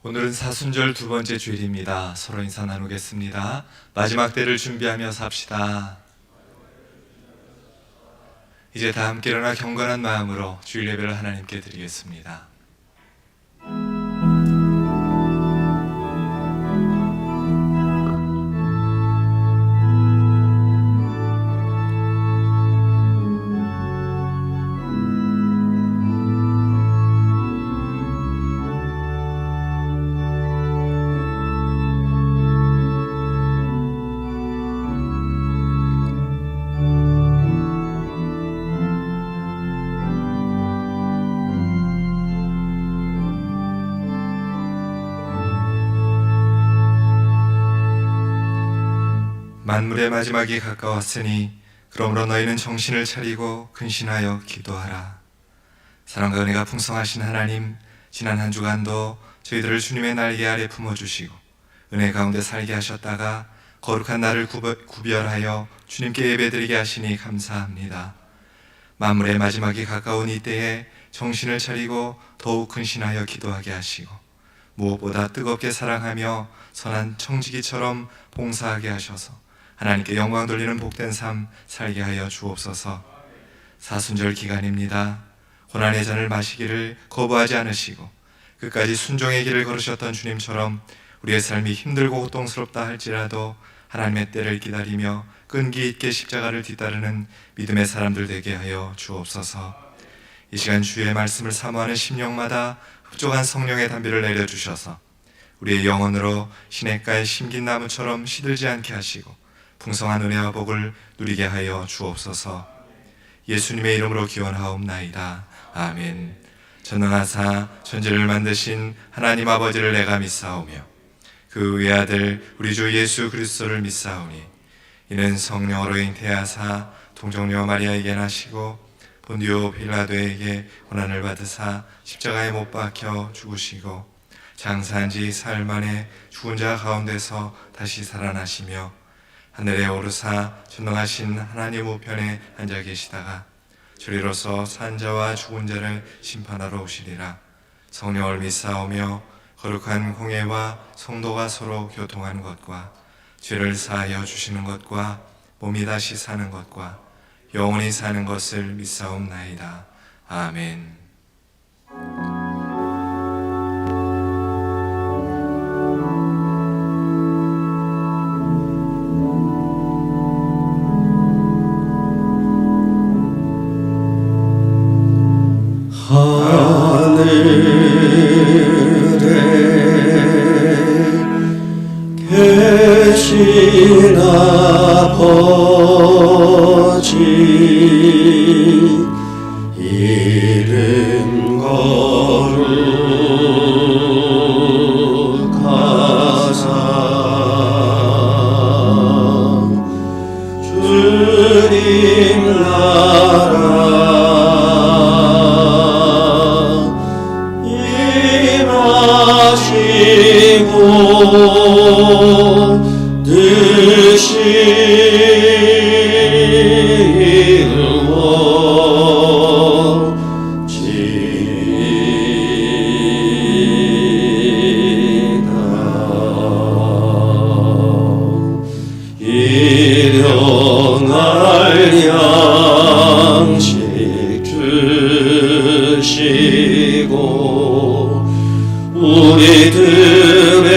오늘은 사순절 두 번째 주일입니다. 서로 인사 나누겠습니다. 마지막 때를 준비하며 삽시다. 이제 다 함께 일어나 경건한 마음으로 주일 예배를 하나님께 드리겠습니다. 만물의 마지막이 가까웠으니 그러므로 너희는 정신을 차리고 근신하여 기도하라. 사랑과 은혜가 풍성하신 하나님, 지난 한 주간도 저희들을 주님의 날개 아래 품어주시고 은혜 가운데 살게 하셨다가 거룩한 날을 구별하여 주님께 예배드리게 하시니 감사합니다. 만물의 마지막이 가까운 이때에 정신을 차리고 더욱 근신하여 기도하게 하시고 무엇보다 뜨겁게 사랑하며 선한 청지기처럼 봉사하게 하셔서 하나님께 영광 돌리는 복된 삶 살게 하여 주옵소서. 사순절 기간입니다. 고난의 잔을 마시기를 거부하지 않으시고 끝까지 순종의 길을 걸으셨던 주님처럼 우리의 삶이 힘들고 고통스럽다 할지라도 하나님의 때를 기다리며 끈기 있게 십자가를 뒤따르는 믿음의 사람들 되게 하여 주옵소서. 이 시간 주의 말씀을 사모하는 심령마다 흡족한 성령의 담비를 내려주셔서 우리의 영혼으로 시냇가의 심긴 나무처럼 시들지 않게 하시고 풍성한 은혜와 복을 누리게 하여 주옵소서. 예수님의 이름으로 기원하옵나이다. 아멘. 전능하사 천지를 만드신 하나님 아버지를 내가 믿사오며 그 외아들 우리 주 예수 그리스도를 믿사오니 이는 성령으로 잉태하사 동정녀 마리아에게 나시고 본디오 빌라도에게 고난을 받으사 십자가에 못 박혀 죽으시고 장사한 지 사흘 만에 죽은 자 가운데서 다시 살아나시며 하늘에 오르사 전능하신 하나님 우편에 앉아 계시다가 저리로서 산자와 죽은 자를 심판하러 오시리라. 성령을 믿사오며 거룩한 공예와 성도가 서로 교통하는 것과 죄를 사하여 주시는 것과 몸이 다시 사는 것과 영원히 사는 것을 믿사옵나이다. 아멘. 하늘에 계신 아버지 이름 거룩하사 주님 나라 임하시고 뜻이 이루어지이다. 일용할 양식 주시고 우리들의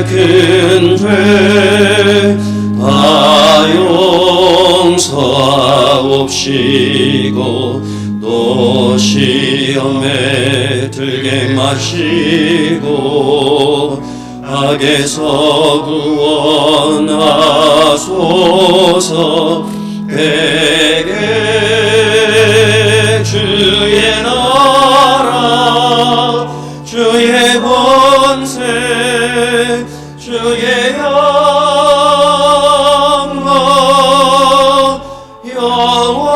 큰 죄 다 용서하옵시고 또 시험에 들게 마시고 악에서 구원하소서. 백의 주의 나라 주의 권세 주의 영광 영원히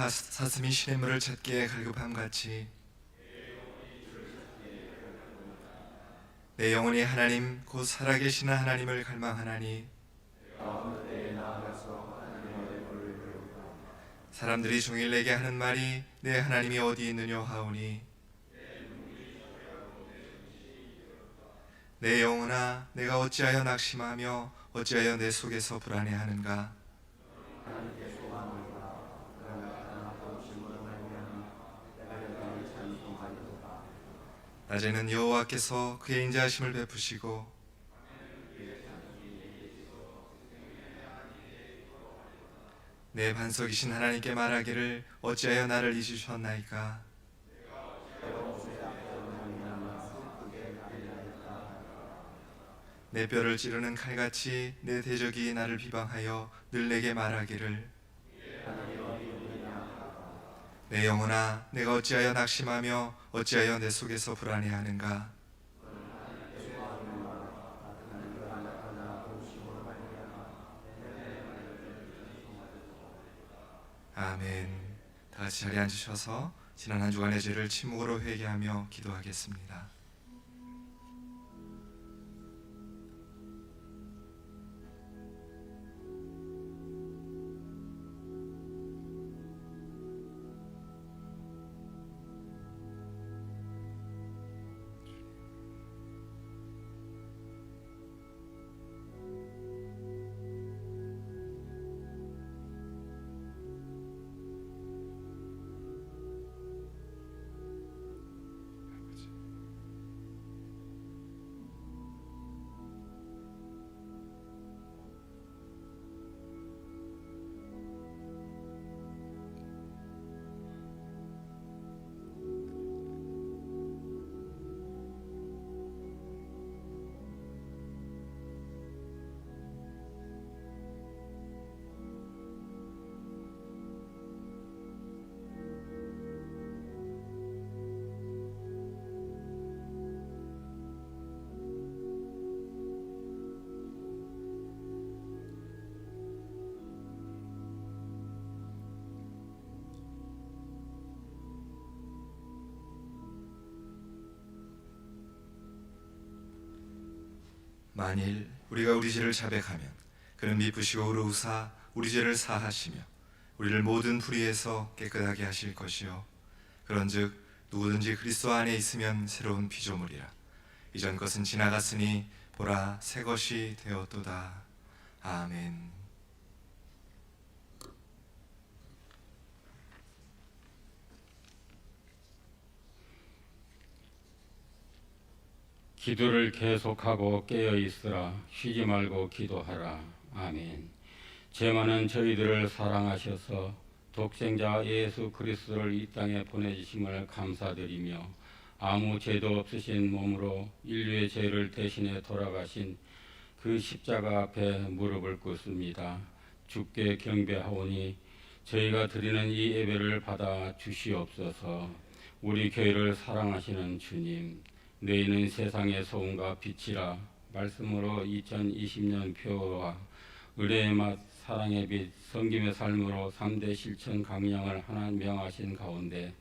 사슴이 시냇물을 찾기에 갈급함같이 내 영혼이 하나님 곧 살아계시는 하나님을 갈망하나니 사람들이 종일 내게 하는 말이 내 하나님이 어디 있느냐 하오니 내 영혼아 내가 어찌하여 낙심하며 어찌하여 내 속에서 불안해하는가. 낮에는 여호와께서 그의 인자하심을 베푸시고 내 반석이신 하나님께 말하기를 어찌하여 나를 잊으셨나이까. 내 뼈를 찌르는 칼같이 내 대적이 나를 비방하여 늘 내게 말하기를 내 영혼아 내가 어찌하여 낙심하며 어찌하여 내 속에서 불안해하는가. 아멘. 다 같이 자리에 앉으셔서 지난 한 주간의 죄를 침묵으로 회개하며 기도하겠습니다. 만일 우리가 우리 죄를 자백하면 그는 미쁘시고 의로우사 우리 죄를 사하시며 우리를 모든 불의에서 깨끗하게 하실 것이요 그런즉 누구든지 그리스도 안에 있으면 새로운 피조물이라. 이전 것은 지나갔으니 보라 새 것이 되었도다. 아멘. 기도를 계속하고 깨어있으라. 쉬지 말고 기도하라. 아멘. 죄 많은 저희들을 사랑하셔서 독생자 예수 그리스도를 이 땅에 보내주심을 감사드리며 아무 죄도 없으신 몸으로 인류의 죄를 대신해 돌아가신 그 십자가 앞에 무릎을 꿇습니다. 주께 경배하오니 저희가 드리는 이 예배를 받아 주시옵소서. 우리 교회를 사랑하시는 주님, 너희는 세상의 소금과 빛이라. 말씀으로 2020년 표어와 의뢰의 맛, 사랑의 빛, 섬김의 삶으로 3대 실천 강령을 하나 명하신 가운데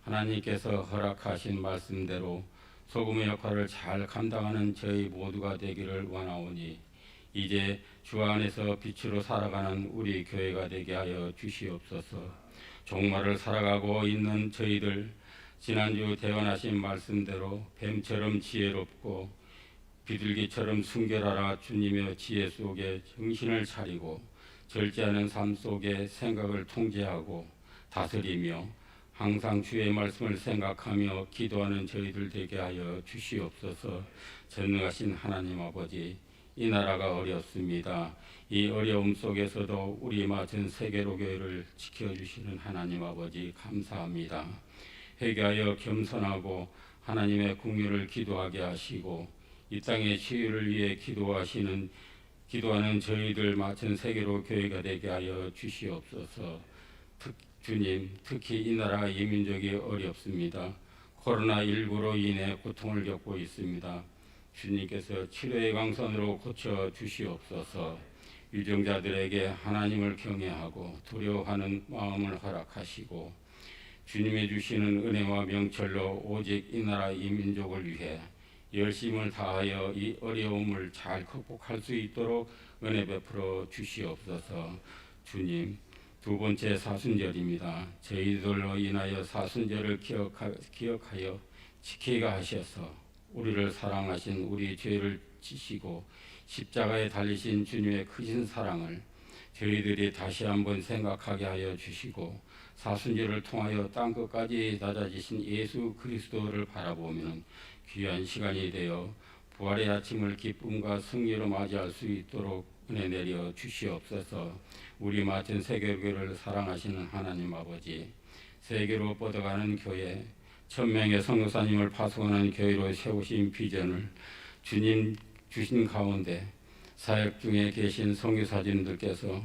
하나님께서 허락하신 말씀대로 소금의 역할을 잘 감당하는 저희 모두가 되기를 원하오니 이제 주 안에서 빛으로 살아가는 우리 교회가 되게 하여 주시옵소서. 종말을 살아가고 있는 저희들, 지난주 대언하신 말씀대로 뱀처럼 지혜롭고 비둘기처럼 순결하라. 주님의 지혜 속에 정신을 차리고 절제하는 삶 속에 생각을 통제하고 다스리며 항상 주의 말씀을 생각하며 기도하는 저희들 되게 하여 주시옵소서. 전능하신 하나님 아버지, 이 나라가 어렵습니다. 이 어려움 속에서도 우리 전 세계로 교회를 지켜주시는 하나님 아버지 감사합니다. 회개하여 겸손하고 하나님의 긍휼을 기도하게 하시고 이 땅의 치유를 위해 기도하는 저희들 전 세계로 교회가 되게 하여 주시옵소서. 주님, 특히 이 나라 이민족이 어렵습니다. 코로나19로 인해 고통을 겪고 있습니다. 주님께서 치료의 강선으로 고쳐 주시옵소서. 유정자들에게 하나님을 경외하고 두려워하는 마음을 허락하시고 주님의 주시는 은혜와 명철로 오직 이 나라 이 민족을 위해 열심을 다하여 이 어려움을 잘 극복할 수 있도록 은혜 베풀어 주시옵소서. 주님, 두 번째 사순절입니다. 저희들로 인하여 사순절을 기억하여 지키게 하셔서 우리를 사랑하신 우리 죄를 지시고 십자가에 달리신 주님의 크신 사랑을 저희들이 다시 한번 생각하게 하여 주시고 사순절을 통하여 땅끝까지 낮아지신 예수 그리스도를 바라보면 귀한 시간이 되어 부활의 아침을 기쁨과 승리로 맞이할 수 있도록 은혜 내려 주시옵소서. 우리 맡은 세계교회를 사랑하시는 하나님 아버지, 세계로 뻗어가는 교회, 1000명의 선교사님을 파송하는 교회로 세우신 비전을 주님 주신 가운데 사역 중에 계신 선교사님들께서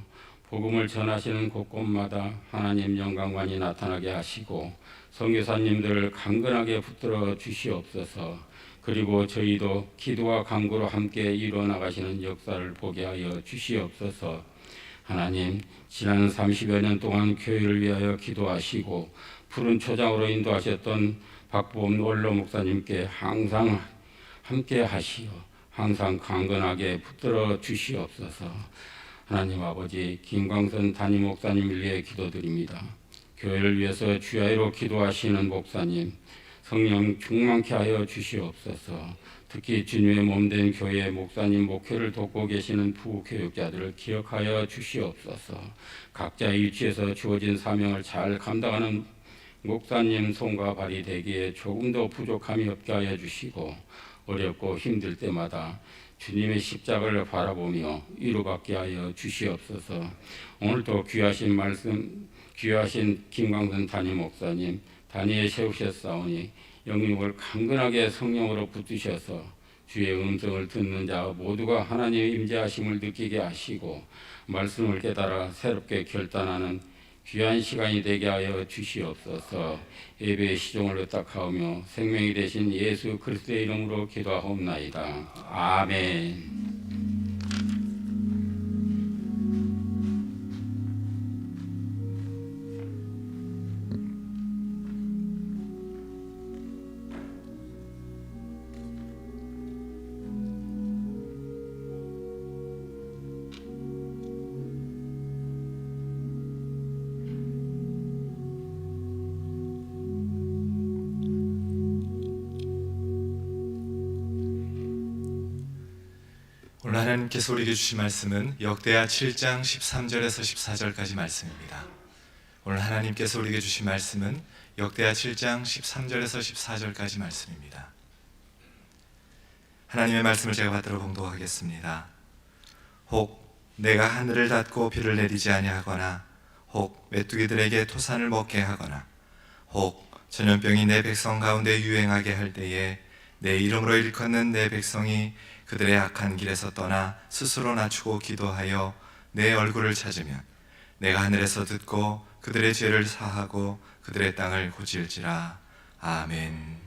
복음을 전하시는 곳곳마다 하나님 영광만이 나타나게 하시고 선교사님들을 강건하게 붙들어 주시옵소서. 그리고 저희도 기도와 간구로 함께 이루어 나가시는 역사를 보게 하여 주시옵소서. 하나님, 지난 30여 년 동안 교회를 위하여 기도하시고 푸른 초장으로 인도하셨던 박보험 원로 목사님께 항상 함께 하시어 항상 강건하게 붙들어 주시옵소서. 하나님 아버지, 김광선 담임 목사님을 위해 기도드립니다. 교회를 위해서 주야로 기도하시는 목사님, 성령 충만케 하여 주시옵소서. 특히 주님의 몸된 교회 목사님 목회를 돕고 계시는 부교육자들을 기억하여 주시옵소서. 각자의 위치에서 주어진 사명을 잘 감당하는 목사님 손과 발이 되기에 조금도 부족함이 없게 하여 주시고 어렵고 힘들 때마다 주님의 십자가를 바라보며 위로받게 하여 주시옵소서. 오늘도 귀하신 말씀, 귀하신 김광선 담임 목사님 단위에 세우셨사오니 영육을 강건하게 성령으로 붙드셔서 주의 음성을 듣는 자 모두가 하나님의 임재하심을 느끼게 하시고 말씀을 깨달아 새롭게 결단하는 귀한 시간이 되게 하여 주시옵소서. 예배의 시종을 의탁하오며 생명이 되신 예수 그리스도의 이름으로 기도하옵나이다. 아멘. 오늘 하나님께서 우리에게 주신 말씀은 역대하 7장 13절에서 14절까지 말씀입니다. 오늘 하나님께서 우리에게 주신 말씀은 역대하 7장 13절에서 14절까지 말씀입니다. 하나님의 말씀을 제가 받들어 봉독하겠습니다. 혹 내가 하늘을 닫고 비를 내리지 아니하거나 혹 메뚜기들에게 토산을 먹게 하거나 혹 전염병이 내 백성 가운데 유행하게 할 때에 내 이름으로 일컫는 내 백성이 그들의 악한 길에서 떠나 스스로 낮추고 기도하여 내 얼굴을 찾으면 내가 하늘에서 듣고 그들의 죄를 사하고 그들의 땅을 고칠지라. 아멘.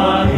하나님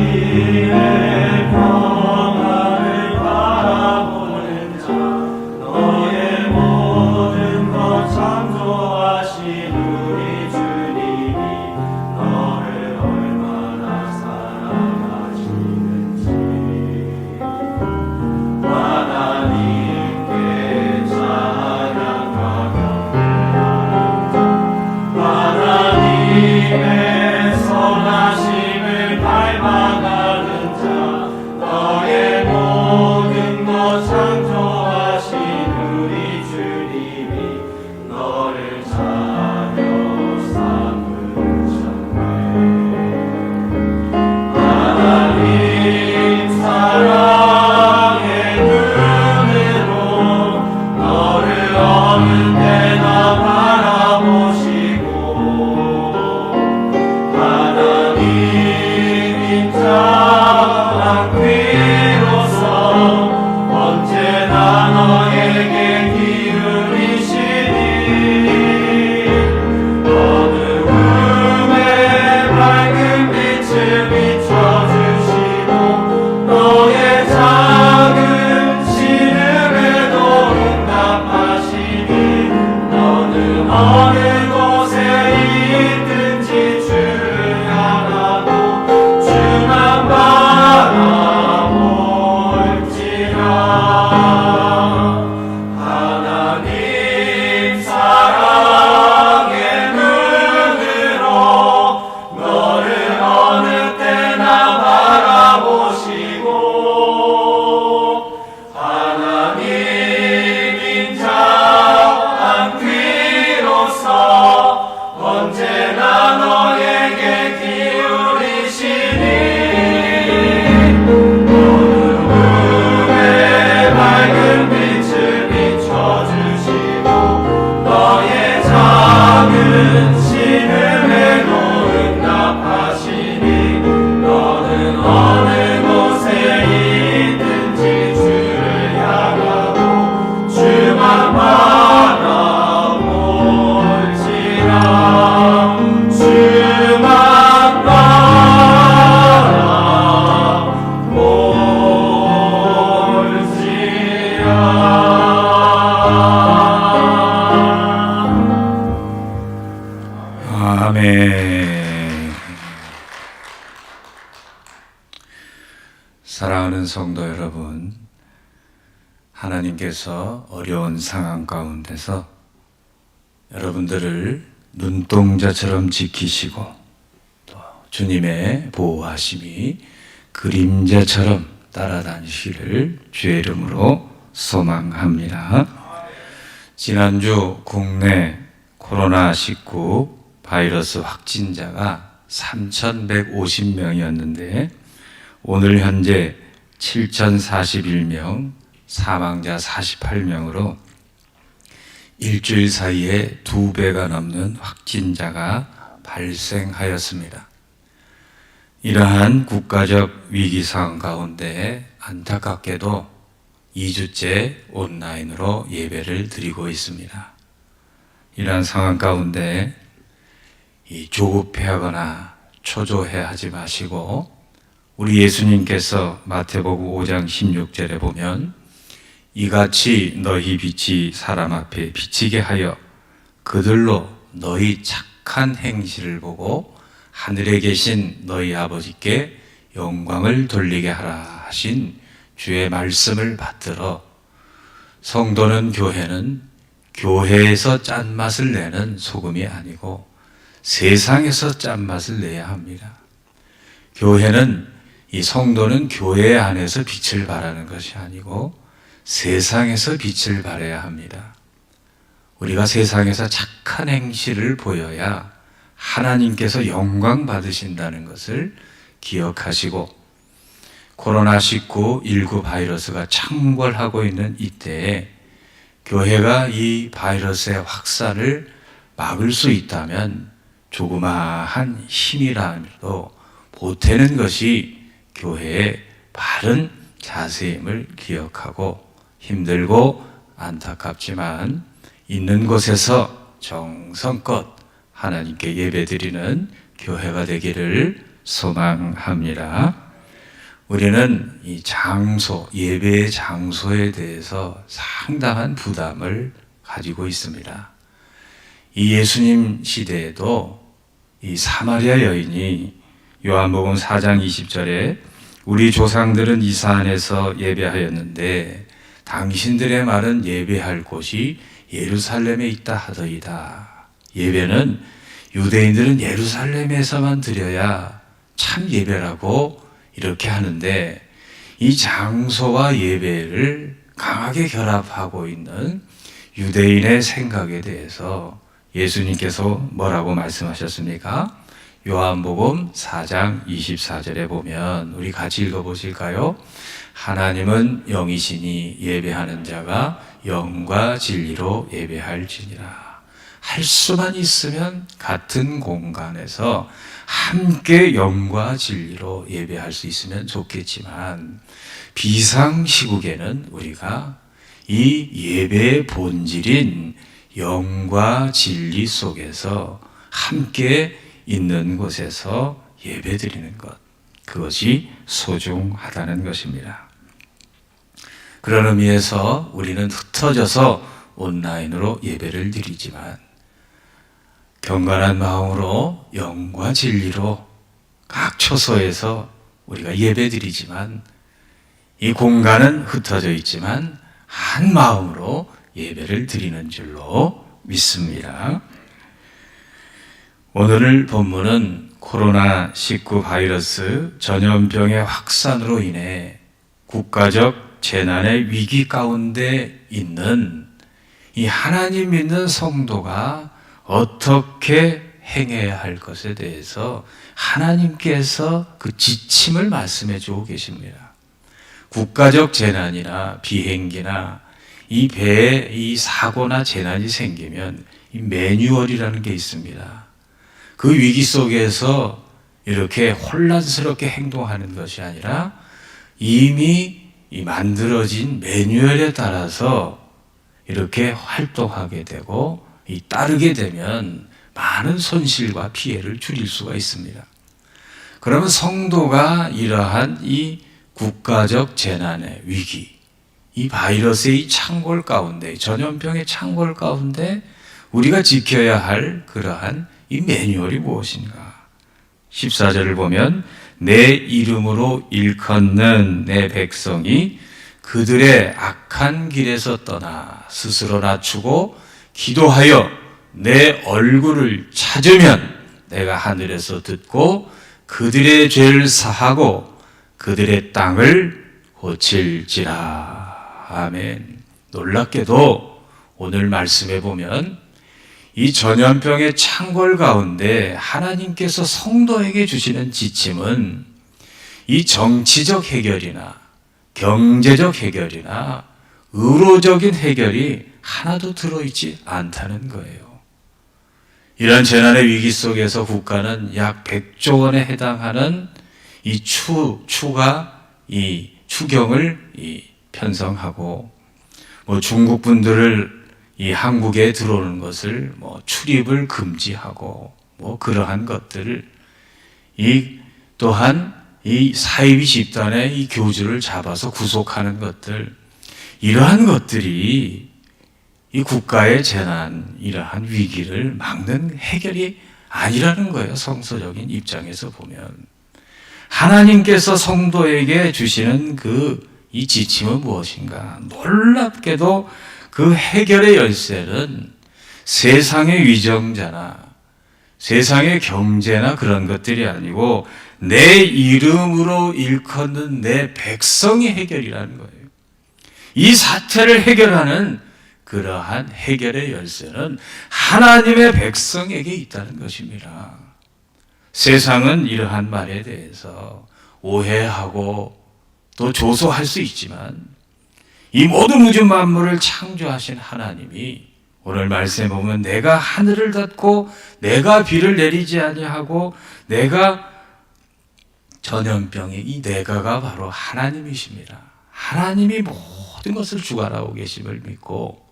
아멘. 사랑하는 성도 여러분, 하나님께서 어려운 상황 가운데서 여러분들을 눈동자처럼 지키시고 또 주님의 보호하심이 그림자처럼 따라다니시기를 주의 이름으로 소망합니다. 지난주 국내 코로나19 바이러스 확진자가 3,150명이었는데 오늘 현재 7,041명, 사망자 48명으로 일주일 사이에 2배가 넘는 확진자가 발생하였습니다. 이러한 국가적 위기 상황 가운데 안타깝게도 2주째 온라인으로 예배를 드리고 있습니다. 이러한 상황 가운데 조급해하거나 초조해하지 마시고 우리 예수님께서 마태복음 5장 16절에 보면 이같이 너희 빛이 사람 앞에 비치게 하여 그들로 너희 착한 행실을 보고 하늘에 계신 너희 아버지께 영광을 돌리게 하라 하신 주의 말씀을 받들어 성도는 교회는 교회에서 짠맛을 내는 소금이 아니고 세상에서 짠맛을 내야 합니다. 교회는 이 성도는 교회 안에서 빛을 발하는 것이 아니고 세상에서 빛을 발해야 합니다. 우리가 세상에서 착한 행실을 보여야 하나님께서 영광 받으신다는 것을 기억하시고 코로나19 바이러스가 창궐하고 있는 이때에 교회가 이 바이러스의 확산을 막을 수 있다면 조그마한 힘이라도 보태는 것이 교회의 바른 자세임을 기억하고 힘들고 안타깝지만 있는 곳에서 정성껏 하나님께 예배드리는 교회가 되기를 소망합니다. 우리는 이 장소, 예배의 장소에 대해서 상당한 부담을 가지고 있습니다. 이 예수님 시대에도 이 사마리아 여인이 요한복음 4장 20절에 우리 조상들은 이 산에서 예배하였는데 당신들의 말은 예배할 곳이 예루살렘에 있다 하더이다. 예배는 유대인들은 예루살렘에서만 드려야 참 예배라고 이렇게 하는데 이 장소와 예배를 강하게 결합하고 있는 유대인의 생각에 대해서 예수님께서 뭐라고 말씀하셨습니까? 요한복음 4장 24절에 보면 우리 같이 읽어보실까요? 하나님은 영이시니 예배하는 자가 영과 진리로 예배할지니라. 할 수만 있으면 같은 공간에서 함께 영과 진리로 예배할 수 있으면 좋겠지만 비상시국에는 우리가 이 예배의 본질인 영과 진리 속에서 함께 있는 곳에서 예배드리는 것, 그것이 소중하다는 것입니다. 그런 의미에서 우리는 흩어져서 온라인으로 예배를 드리지만 경건한 마음으로 영과 진리로 각 처소에서 우리가 예배드리지만 이 공간은 흩어져 있지만 한 마음으로 예배를 드리는 줄로 믿습니다. 오늘 본문은 코로나19 바이러스 전염병의 확산으로 인해 국가적 재난의 위기 가운데 있는 이 하나님 믿는 성도가 어떻게 행해야 할 것에 대해서 하나님께서 그 지침을 말씀해 주고 계십니다. 국가적 재난이나 비행기나 이 배에 이 사고나 재난이 생기면 이 매뉴얼이라는 게 있습니다. 그 위기 속에서 이렇게 혼란스럽게 행동하는 것이 아니라 이미 이 만들어진 매뉴얼에 따라서 이렇게 활동하게 되고 이 따르게 되면 많은 손실과 피해를 줄일 수가 있습니다. 그러면 성도가 이러한 이 국가적 재난의 위기, 이 바이러스의 이 창궐 가운데, 전염병의 창궐 가운데 우리가 지켜야 할 그러한 이 매뉴얼이 무엇인가? 14절을 보면 내 이름으로 일컫는 내 백성이 그들의 악한 길에서 떠나 스스로 낮추고 기도하여 내 얼굴을 찾으면 내가 하늘에서 듣고 그들의 죄를 사하고 그들의 땅을 고칠지라. 아멘. 놀랍게도 오늘 말씀에 보면 이 전염병의 창궐 가운데 하나님께서 성도에게 주시는 지침은 이 정치적 해결이나 경제적 해결이나 의료적인 해결이 하나도 들어있지 않다는 거예요. 이런 재난의 위기 속에서 국가는 약 100조 원에 해당하는 이 추경을 편성하고 중국 분들을 이 한국에 들어오는 것을 출입을 금지하고 그러한 것들을 또한 이 사이비 집단의 이 교주를 잡아서 구속하는 것들, 이러한 것들이 이 국가의 재난, 이러한 위기를 막는 해결이 아니라는 거예요. 성서적인 입장에서 보면 하나님께서 성도에게 주시는 이 지침은 무엇인가? 놀랍게도 그 해결의 열쇠는 세상의 위정자나 세상의 경제나 그런 것들이 아니고 내 이름으로 일컫는 내 백성의 해결이라는 거예요. 이 사태를 해결하는 그러한 해결의 열쇠는 하나님의 백성에게 있다는 것입니다. 세상은 이러한 말에 대해서 오해하고 또 조소할 수 있지만 이 모든 우주 만물을 창조하신 하나님이 오늘 말씀에 보면 내가 하늘을 닫고 내가 비를 내리지 아니하고 내가 전염병의 이 내가가 바로 하나님이십니다. 하나님이 모든 것을 주관하고 계심을 믿고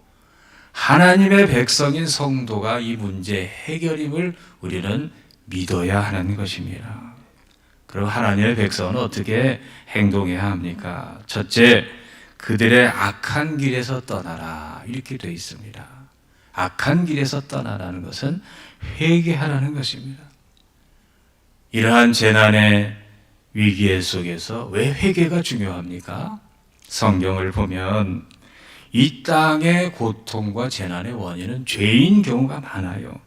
하나님의 백성인 성도가 이 문제의 해결임을 우리는 믿어야 하는 것입니다. 그럼 하나님의 백성은 어떻게 행동해야 합니까? 첫째, 그들의 악한 길에서 떠나라, 이렇게 되어 있습니다. 악한 길에서 떠나라는 것은 회개하라는 것입니다. 이러한 재난의 위기 속에서 왜 회개가 중요합니까? 성경을 보면 이 땅의 고통과 재난의 원인은 죄인 경우가 많아요.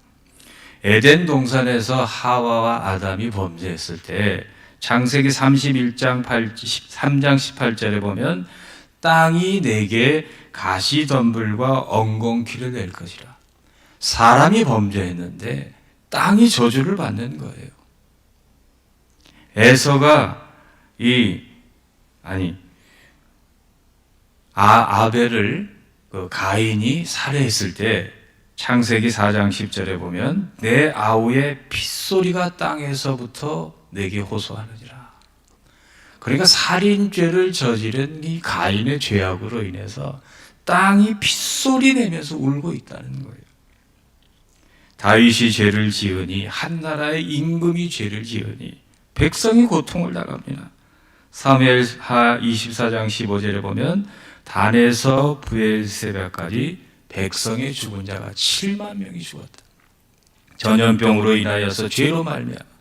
에덴 동산에서 하와와 아담이 범죄했을 때 창세기 31장 3장 18절에 보면 땅이 내게 가시덤불과 엉겅퀴를 낼 것이라. 사람이 범죄했는데 땅이 저주를 받는 거예요. 에서가 아벨을 가인이 살해했을 때 창세기 4장 10절에 보면 내 아우의 핏소리가 땅에서부터 내게 호소하느니라. 그러니까 살인죄를 저지른 이 가인의 죄악으로 인해서 땅이 핏소리 내면서 울고 있다는 거예요. 다윗이 죄를 지으니 한 나라의 임금이 죄를 지으니 백성이 고통을 당합니다. 사무엘하 24장 15절에 보면 단에서 브엘세바까지 백성의 죽은 자가 7만 명이 죽었다. 전염병으로 인하여서 죄로 말미암아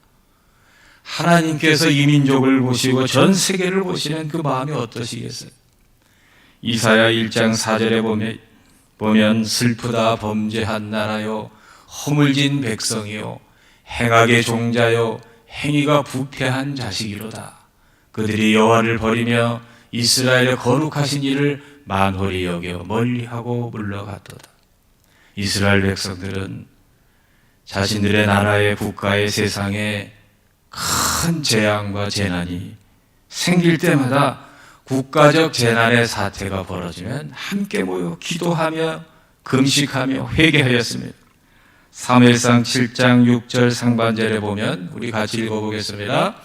하나님께서 이 민족을 보시고 전 세계를 보시는 그 마음이 어떠시겠어요? 이사야 1장 4절에 보면 슬프다 범죄한 나라요 허물진 백성이요 행악의 종자요 행위가 부패한 자식이로다. 그들이 여호와를 버리며 이스라엘의 거룩하신 이를 만홀히 여겨 멀리하고 물러갔도다. 이스라엘 백성들은 자신들의 나라의 국가의 세상에 큰 재앙과 재난이 생길 때마다 국가적 재난의 사태가 벌어지면 함께 모여 기도하며 금식하며 회개하였습니다. 사무엘상 7장 6절 상반절에 보면 우리 같이 읽어보겠습니다.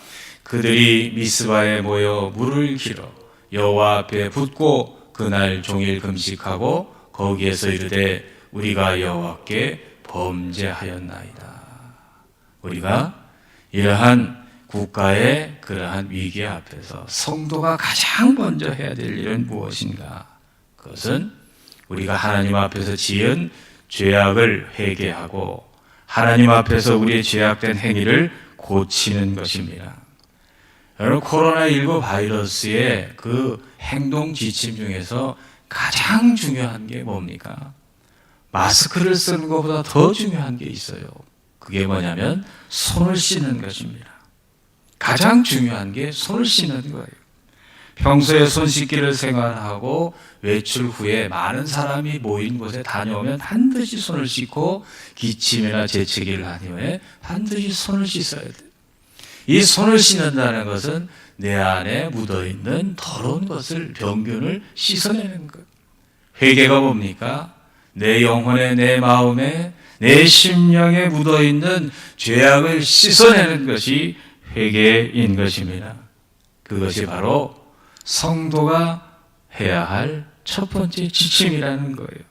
그들이 미스바에 모여 물을 길어 여호와 앞에 붓고 그날 종일 금식하고 거기에서 이르되 우리가 여호와께 범죄하였나이다. 우리가 이러한 국가의 그러한 위기 앞에서 성도가 가장 먼저 해야 될 일은 무엇인가? 그것은 우리가 하나님 앞에서 지은 죄악을 회개하고 하나님 앞에서 우리의 죄악된 행위를 고치는 것입니다. 여러분, 코로나19 바이러스의 그 행동 지침 중에서 가장 중요한 게 뭡니까? 마스크를 쓰는 것보다 더 중요한 게 있어요. 그게 뭐냐면 손을 씻는 것입니다. 가장 중요한 게 손을 씻는 거예요. 평소에 손 씻기를 생활하고 외출 후에 많은 사람이 모인 곳에 다녀오면 반드시 손을 씻고 기침이나 재채기를 한 후에 반드시 손을 씻어야 돼요. 이 손을 씻는다는 것은 내 안에 묻어있는 더러운 것을, 병균을 씻어내는 것. 회개가 뭡니까? 내 영혼에, 내 마음에, 내 심령에 묻어있는 죄악을 씻어내는 것이 회개인 것입니다. 그것이 바로 성도가 해야 할 첫 번째 지침이라는 거예요.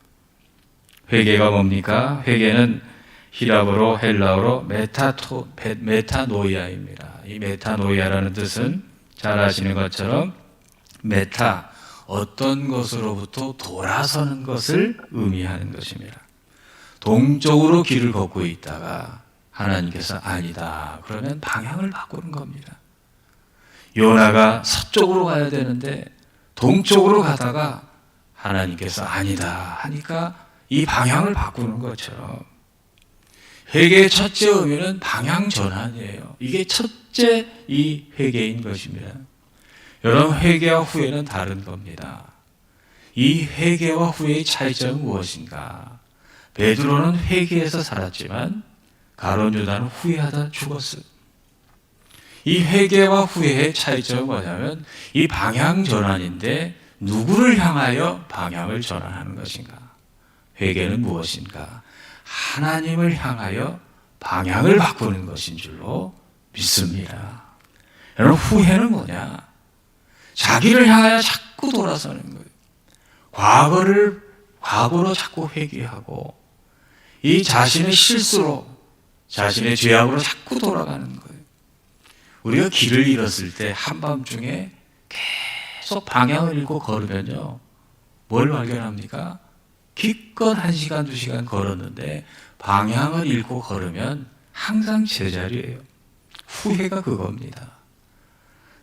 회개가 뭡니까? 회개는 히라보로 헬라어로 메타노이아입니다. 이 메타노이아라는 뜻은 잘 아시는 것처럼 메타, 어떤 것으로부터 돌아서는 것을 의미하는 것입니다. 동쪽으로 길을 걷고 있다가 하나님께서 아니다 그러면 방향을 바꾸는 겁니다. 요나가 서쪽으로 가야 되는데 동쪽으로 가다가 하나님께서 아니다 하니까 이 방향을 바꾸는 것처럼 회개의 첫째 의미는 방향 전환이에요. 이게 첫째 이 회개인 것입니다. 여러분, 회개와 후회는 다른 겁니다. 이 회개와 후회의 차이점은 무엇인가? 베드로는 회개해서 살았지만 가룟 유다는 후회하다 죽었어요. 이 회개와 후회의 차이점은 뭐냐면 이 방향 전환인데 누구를 향하여 방향을 전환하는 것인가? 회개는 무엇인가? 하나님을 향하여 방향을 바꾸는 것인 줄로 믿습니다. 여러분, 후회는 뭐냐? 자기를 향하여 자꾸 돌아서는 거예요. 과거로 자꾸 회개하고 이 자신의 실수로, 자신의 죄악으로 자꾸 돌아가는 거예요. 우리가 길을 잃었을 때 한밤중에 계속 방향을 잃고 걸으면요, 뭘 발견합니까? 기껏 1시간, 2시간 걸었는데 방향을 잃고 걸으면 항상 제자리예요. 후회가 그겁니다.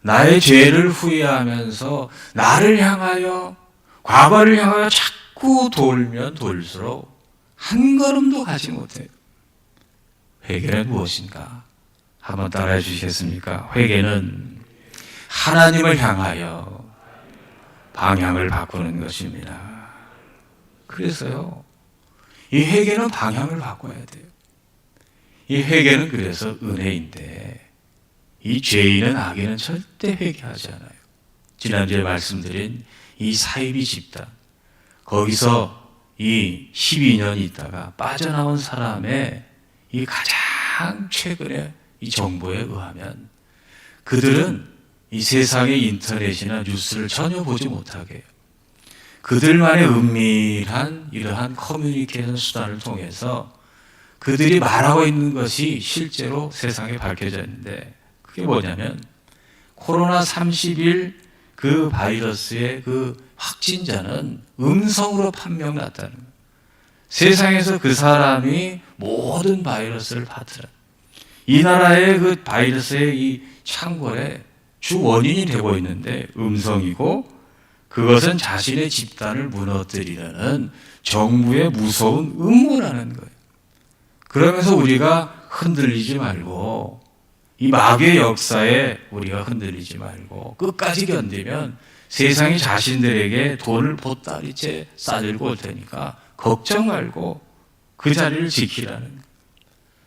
나의 죄를 후회하면서 나를 향하여, 과거를 향하여 자꾸 돌면 돌수록 한 걸음도 가지 못해요. 회개는 무엇인가? 한번 따라해 주시겠습니까? 회개는 하나님을 향하여 방향을 바꾸는 것입니다. 그래서요, 이 회개는 방향을 바꿔야 돼요. 이 회개는 그래서 은혜인데 이 죄인은, 악인은 절대 회개하지 않아요. 지난주에 말씀드린 이 사이비 집단, 거기서 이 12년 있다가 빠져나온 사람의 이 가장 최근의 이 정보에 의하면 그들은 이 세상의 인터넷이나 뉴스를 전혀 보지 못하게 해요. 그들만의 은밀한 이러한 커뮤니케이션 수단을 통해서 그들이 말하고 있는 것이 실제로 세상에 밝혀져 있는데, 그게 뭐냐면 코로나 30일 그 바이러스의 그 확진자는 음성으로 판명났다는 거예요. 세상에서 그 사람이 모든 바이러스를 퍼뜨린, 이 나라의 그 바이러스의 이 창궐의 주 원인이 되고 있는데 음성이고, 그것은 자신의 집단을 무너뜨리려는 정부의 무서운 음모라는 거예요. 그러면서 우리가 흔들리지 말고, 이 마귀의 역사에 우리가 흔들리지 말고 끝까지 견디면 세상이 자신들에게 돈을 보따리째 싸들고 올 테니까 걱정 말고 그 자리를 지키라는 거예요.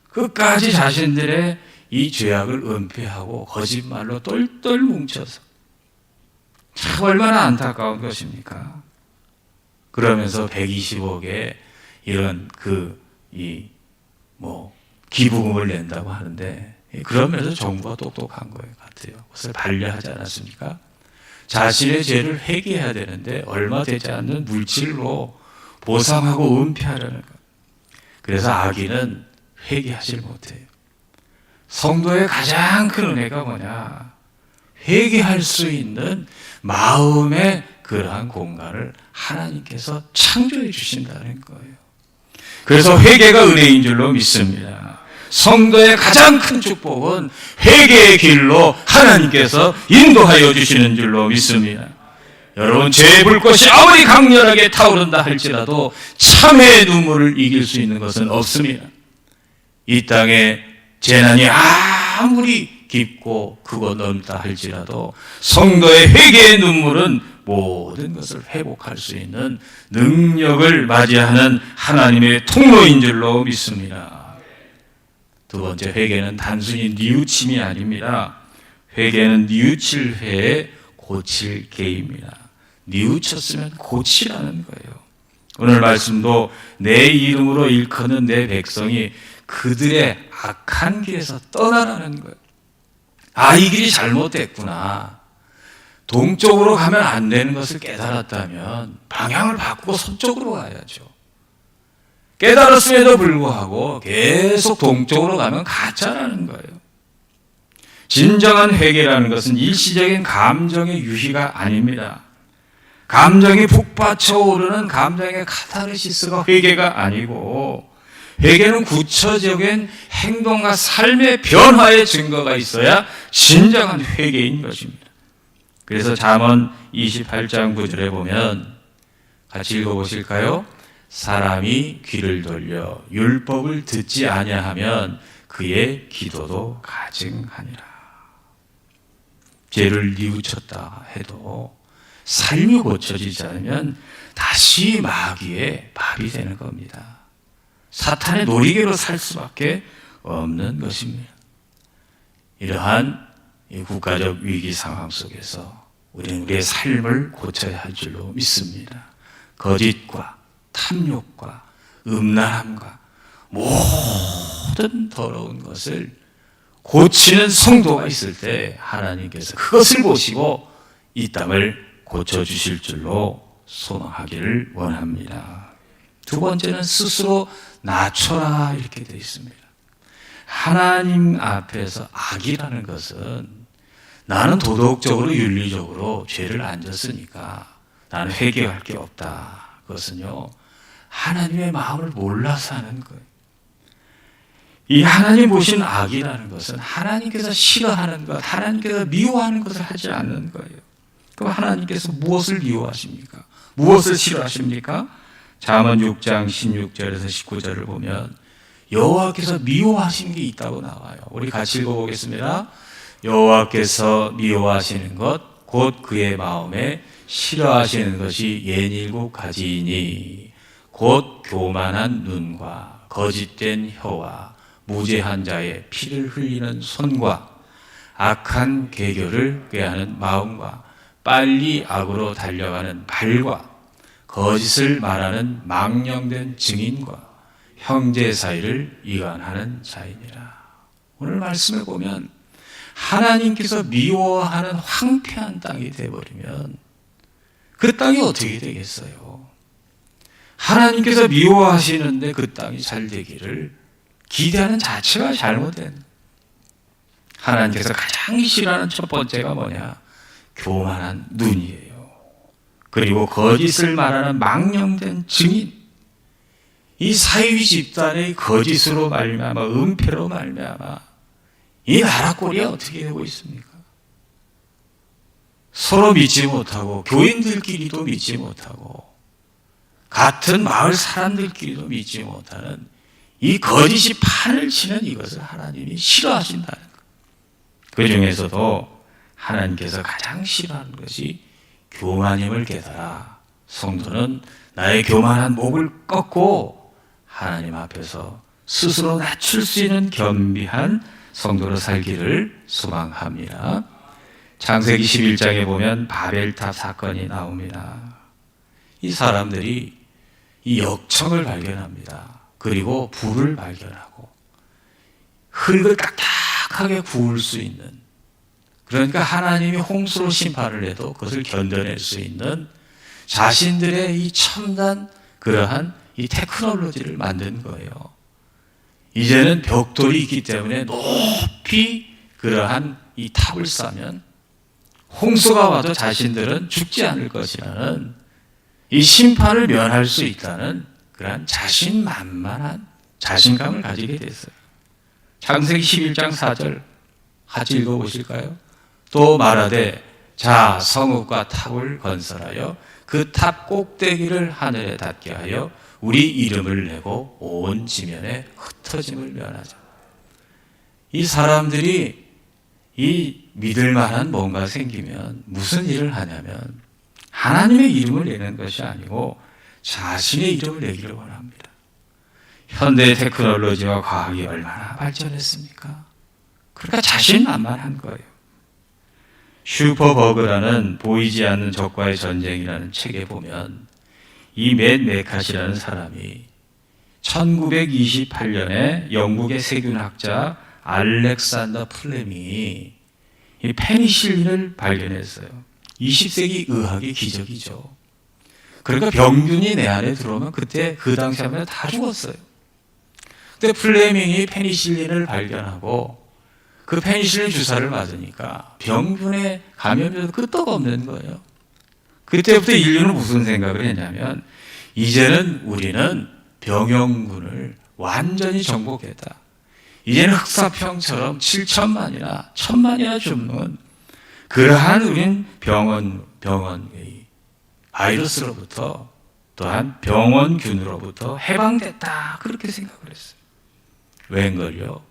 끝까지 자신들의 이 죄악을 은폐하고 거짓말로 똘똘 뭉쳐서 참 얼마나 안타까운 것입니까? 그러면서 120억에 이런 기부금을 낸다고 하는데, 그러면서 정부가 똑똑한 거예요 같아요. 그것을 반려하지 않았습니까? 자신의 죄를 회개해야 되는데 얼마 되지 않는 물질로 보상하고 은폐하려는 것. 그래서 악인은 회개하지 못해요. 성도의 가장 큰 은혜가 뭐냐? 회개할 수 있는 마음의 그러한 공간을 하나님께서 창조해 주신다는 거예요. 그래서 회개가 은혜인 줄로 믿습니다. 성도의 가장 큰 축복은 회개의 길로 하나님께서 인도하여 주시는 줄로 믿습니다. 여러분, 죄의 불꽃이 아무리 강렬하게 타오른다 할지라도 참회의 눈물을 이길 수 있는 것은 없습니다. 이 땅에 재난이 아무리 깊고 크고 넓다 할지라도 성도의 회개의 눈물은 모든 것을 회복할 수 있는 능력을 맞이하는 하나님의 통로인 줄로 믿습니다. 두 번째, 회개는 단순히 뉘우침이 아닙니다. 회개는 뉘우칠 회에 고칠 개입니다. 뉘우쳤으면 고치라는 거예요. 오늘 말씀도 내 이름으로 일컫는 내 백성이 그들의 악한 길에서 떠나라는 거예요. 아, 이 길이 잘못됐구나. 동쪽으로 가면 안 되는 것을 깨달았다면 방향을 바꾸고 서쪽으로 가야죠. 깨달았음에도 불구하고 계속 동쪽으로 가면 가짜라는 거예요. 진정한 회개라는 것은 일시적인 감정의 유희가 아닙니다. 감정이 북받쳐 오르는 감정의 카타르시스가 회개가 아니고, 회개는 구체적인 행동과 삶의 변화의 증거가 있어야 진정한 회개인 것입니다. 그래서 잠언 28장 9절에 보면, 같이 읽어보실까요? 사람이 귀를 돌려 율법을 듣지 아니하면 그의 기도도 가증하니라. 죄를 뉘우쳤다 해도 삶이 고쳐지지 않으면 다시 마귀의 밥이 되는 겁니다. 사탄의 놀이개로 살 수밖에 없는 것입니다. 이러한 국가적 위기 상황 속에서 우리는 우리의 삶을 고쳐야 할 줄로 믿습니다. 거짓과 탐욕과 음란함과 모든 더러운 것을 고치는 성도가 있을 때 하나님께서 그것을 보시고 이 땅을 고쳐주실 줄로 소망하기를 원합니다. 두 번째는 스스로 낮춰라, 이렇게 되어 있습니다. 하나님 앞에서 악이라는 것은 나는 도덕적으로 윤리적으로 죄를 안 졌으니까 나는 회개할 게 없다. 그것은요, 하나님의 마음을 몰라서 하는 거예요. 이 하나님 보신 악이라는 것은 하나님께서 싫어하는 것, 하나님께서 미워하는 것을 하지 않는 거예요. 그럼 하나님께서 무엇을 미워하십니까? 무엇을 싫어하십니까? 잠언 6장 16절에서 19절을 보면 여호와께서 미워하신 게 있다고 나와요. 우리 같이 읽어보겠습니다. 여호와께서 미워하시는 것, 곧 그의 마음에 싫어하시는 것이 67가지이니 곧 교만한 눈과 거짓된 혀와 무죄한 자의 피를 흘리는 손과 악한 계교를 꾀하는 마음과 빨리 악으로 달려가는 발과 거짓을 말하는 망령된 증인과 형제 사이를 이간하는 자이니라. 오늘 말씀에 보면 하나님께서 미워하는 황폐한 땅이 되어버리면 그 땅이 어떻게 되겠어요? 하나님께서 미워하시는데 그 땅이 잘 되기를 기대하는 자체가 잘못된, 하나님께서 가장 싫어하는 첫 번째가 뭐냐? 교만한 눈이에요. 그리고 거짓을 말하는 망령된 증인. 이 사이비 집단의 거짓으로 말미암아, 은폐로 말미암아 이 나라 꼴이 어떻게 되고 있습니까? 서로 믿지 못하고, 교인들끼리도 믿지 못하고, 같은 마을 사람들끼리도 믿지 못하는 이 거짓이 판을 치는 이것을 하나님이 싫어하신다는 것. 그 중에서도 하나님께서 가장 싫어하는 것이 교만임을 깨달아 성도는 나의 교만한 목을 꺾고 하나님 앞에서 스스로 낮출 수 있는 겸비한 성도로 살기를 소망합니다. 창세기 11장에 보면 바벨탑 사건이 나옵니다. 이 사람들이 이 역청을 발견합니다. 그리고 불을 발견하고 흙을 딱딱하게 구울 수 있는, 그러니까 하나님이 홍수로 심판을 해도 그것을 견뎌낼 수 있는 자신들의 이 첨단 그러한 이 테크놀로지를 만든 거예요. 이제는 벽돌이 있기 때문에 높이 그러한 이 탑을 쌓으면 홍수가 와도 자신들은 죽지 않을 것이라는 이 심판을 면할 수 있다는 그러한 자신만만한 자신감을 가지게 됐어요. 창세기 11장 4절 같이 읽어보실까요? 또 말하되 자 성읍과 탑을 건설하여 그 탑 꼭대기를 하늘에 닿게 하여 우리 이름을 내고 온 지면에 흩어짐을 면하자. 이 사람들이 이 믿을 만한 뭔가 생기면 무슨 일을 하냐면 하나님의 이름을 내는 것이 아니고 자신의 이름을 내기를 원합니다. 현대 테크놀로지와 과학이 얼마나 발전했습니까? 그러니까 자신만만한 거예요. 슈퍼버그라는 보이지 않는 적과의 전쟁이라는 책에 보면 이 맷 메카시라는 사람이 1928년에 영국의 세균학자 알렉산더 플레밍이 이 페니실린을 발견했어요. 20세기 의학의 기적이죠. 그러니까 병균이 내 안에 들어오면 그때 그 당시 하면 다 죽었어요. 근데 플레밍이 페니실린을 발견하고 그 페니실린 주사를 맞으니까 병균의 감염자도 끄떡없는 거예요. 그때부터 인류는 무슨 생각을 했냐면 이제는 우리는 병영군을 완전히 정복했다. 이제는 흑사병처럼 7천만이나 1,000만이나 죽는 그러한 우린 병원의 바이러스로부터 또한 병원균으로부터 해방됐다. 그렇게 생각을 했어요. 웬걸요?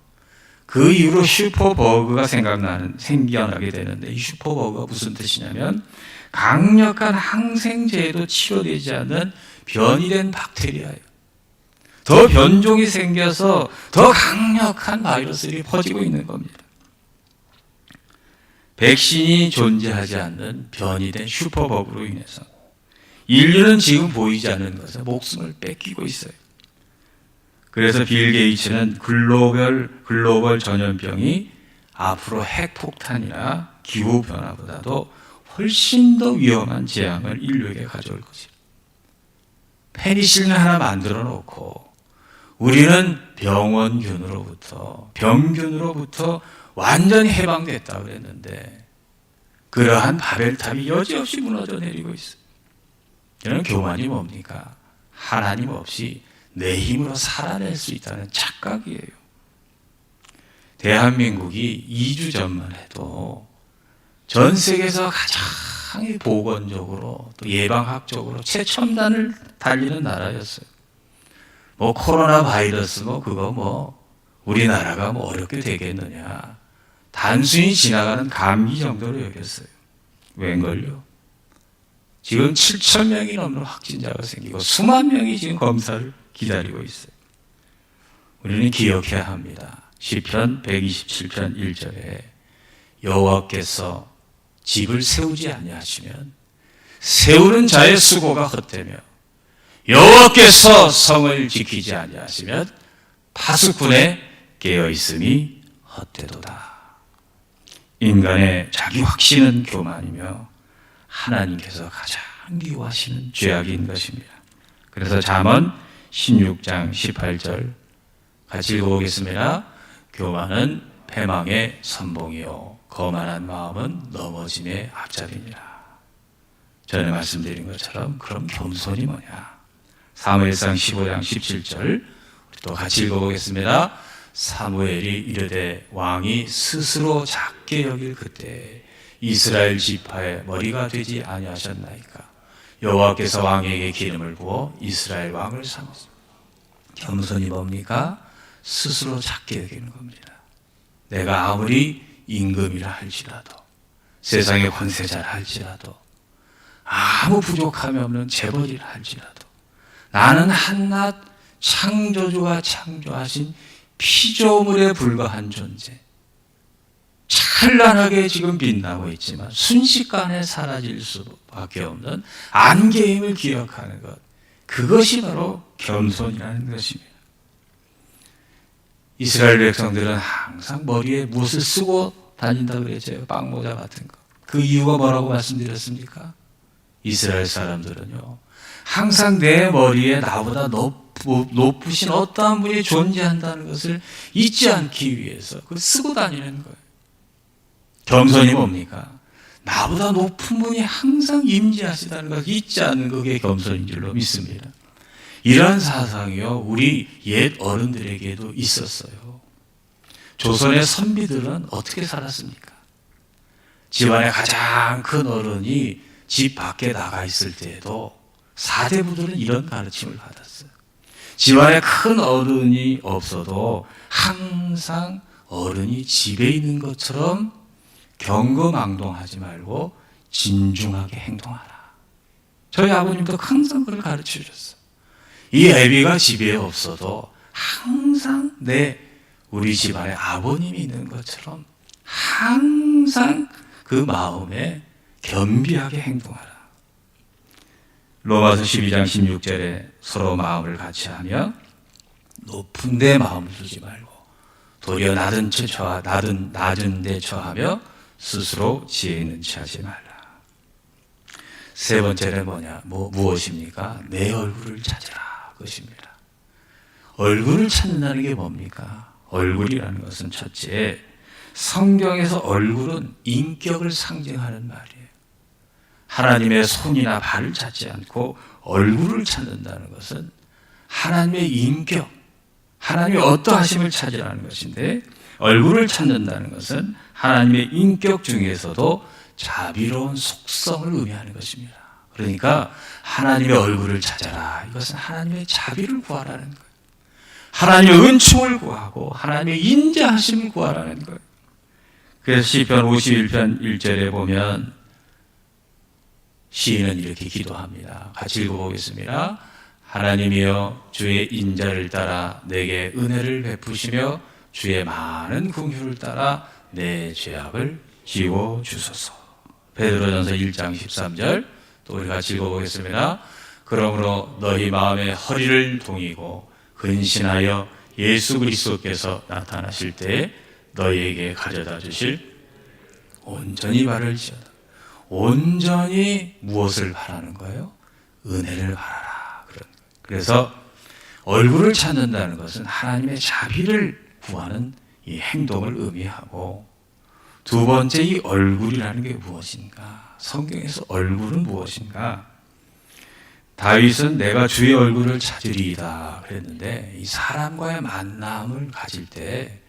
그 이후로 슈퍼버그가 생겨나게 되는데 이 슈퍼버그가 무슨 뜻이냐면 강력한 항생제에도 치료되지 않는 변이된 박테리아예요. 더 변종이 생겨서 더 강력한 바이러스들이 퍼지고 있는 겁니다. 백신이 존재하지 않는 변이된 슈퍼버그로 인해서 인류는 지금 보이지 않는 것에 목숨을 뺏기고 있어요. 그래서 빌 게이츠는 글로벌 전염병이 앞으로 핵폭탄이나 기후변화보다도 훨씬 더 위험한 재앙을 인류에게 가져올 것이다. 페니실린 하나 만들어 놓고 우리는 병균으로부터 완전히 해방됐다고 그랬는데 그러한 바벨탑이 여지없이 무너져 내리고 있어요. 이런 교만이 뭡니까? 하나님 없이 내 힘으로 살아낼 수 있다는 착각이에요. 대한민국이 2주 전만 해도 전 세계에서 가장 보건적으로 또 예방학적으로 최첨단을 달리는 나라였어요. 뭐 코로나 바이러스 그거 우리나라가 어렵게 되겠느냐. 단순히 지나가는 감기 정도로 여겼어요. 웬걸요? 지금 7,000명이 넘는 확진자가 생기고 수만 명이 지금 검사를 기다리고 있어요. 우리는 기억해야 합니다. 시편 127편 1절에 여호와께서 집을 세우지 아니하시면 세우는 자의 수고가 헛되며 여호와께서 성을 지키지 아니하시면 파수꾼의 깨어있음이 헛되도다. 인간의 자기 확신은 교만이며 하나님께서 가장 미워하시는 죄악인 것입니다. 그래서 잠언 16장 18절 같이 읽어보겠습니다. 교만은 패망의 선봉이요 거만한 마음은 넘어짐의 앞잡이니라. 전에 말씀드린 것처럼 그럼 겸손이 뭐냐? 사무엘상 15장 17절 또 같이 읽어보겠습니다. 사무엘이 이르되 왕이 스스로 작게 여길 그때 이스라엘 지파의 머리가 되지 아니하셨나이까. 여호와께서 왕에게 기름을 부어 이스라엘 왕을 삼으시고. 겸손이 뭡니까? 스스로 작게 여기는 겁니다. 내가 아무리 임금이라 할지라도 세상의 권세자라 할지라도 아무 부족함이 없는 재벌이라 할지라도 나는 한낱 창조주가 창조하신 피조물에 불과한 존재, 찬란하게 지금 빛나고 있지만 순식간에 사라질 수밖에 없는 안개임을 기억하는 것, 그것이 바로 겸손이라는 것입니다. 이스라엘 백성들은 항상 머리에 무엇을 쓰고 다닌다 그랬죠. 빵모자 같은 거. 그 이유가 뭐라고 말씀드렸습니까? 이스라엘 사람들은요, 항상 내 머리에 나보다 높으신 어떠한 분이 존재한다는 것을 잊지 않기 위해서 그걸 쓰고 다니는 거예요. 겸손이 뭡니까? 나보다 높은 분이 항상 임재하시다는 것을 잊지 않는 그게 겸손인 줄로 믿습니다. 이러한 사상이요, 우리 옛 어른들에게도 있었어요. 조선의 선비들은 어떻게 살았습니까? 집안의 가장 큰 어른이 집 밖에 나가 있을 때에도 사대부들은 이런 가르침을 받았어요. 집안에 큰 어른이 없어도 항상 어른이 집에 있는 것처럼 경거망동하지 말고 진중하게 행동하라. 저희 아버님도 항상 그걸 가르쳐 주셨어요. 이 애비가 집에 없어도 항상 우리 집안에 아버님이 있는 것처럼 항상 그 마음에 겸비하게 행동하라. 로마서 12장 16절에 서로 마음을 같이 하며 높은 데 마음을 두지 말고 도리어 낮은 데 처하며 스스로 지혜 있는 체 하지 말라. 세 번째는 무엇입니까? 내 얼굴을 찾으라. 그것입니다. 얼굴을 찾는다는 게 뭡니까? 얼굴이라는 것은 첫째, 성경에서 얼굴은 인격을 상징하는 말이에요. 하나님의 손이나 발을 찾지 않고 얼굴을 찾는다는 것은 하나님의 인격, 하나님의 어떠하심을 찾으라는 것인데, 얼굴을 찾는다는 것은 하나님의 인격 중에서도 자비로운 속성을 의미하는 것입니다. 그러니까 하나님의 얼굴을 찾아라. 이것은 하나님의 자비를 구하라는 거예요. 하나님의 은총을 구하고 하나님의 인자하심을 구하라는 거예요. 그래서 시편 51편 1절에 보면 시인은 이렇게 기도합니다. 같이 읽어보겠습니다. 하나님이여, 주의 인자를 따라 내게 은혜를 베푸시며 주의 많은 긍휼을 따라 내 죄악을 지워 주소서. 베드로전서 1장 13절 또 우리 같이 읽어보겠습니다. 그러므로 너희 마음의 허리를 동이고 근신하여 예수 그리스도께서 나타나실 때에 너희에게 가져다 주실 온전히 바를지어다. 온전히 무엇을 바라는 거예요? 은혜를 바라라. 그래서 얼굴을 찾는다는 것은 하나님의 자비를 구하는 이 행동을 의미하고, 두 번째, 이 얼굴이라는 게 무엇인가? 성경에서 얼굴은 무엇인가? 다윗은 내가 주의 얼굴을 찾으리이다 그랬는데, 이 사람과의 만남을 가질 때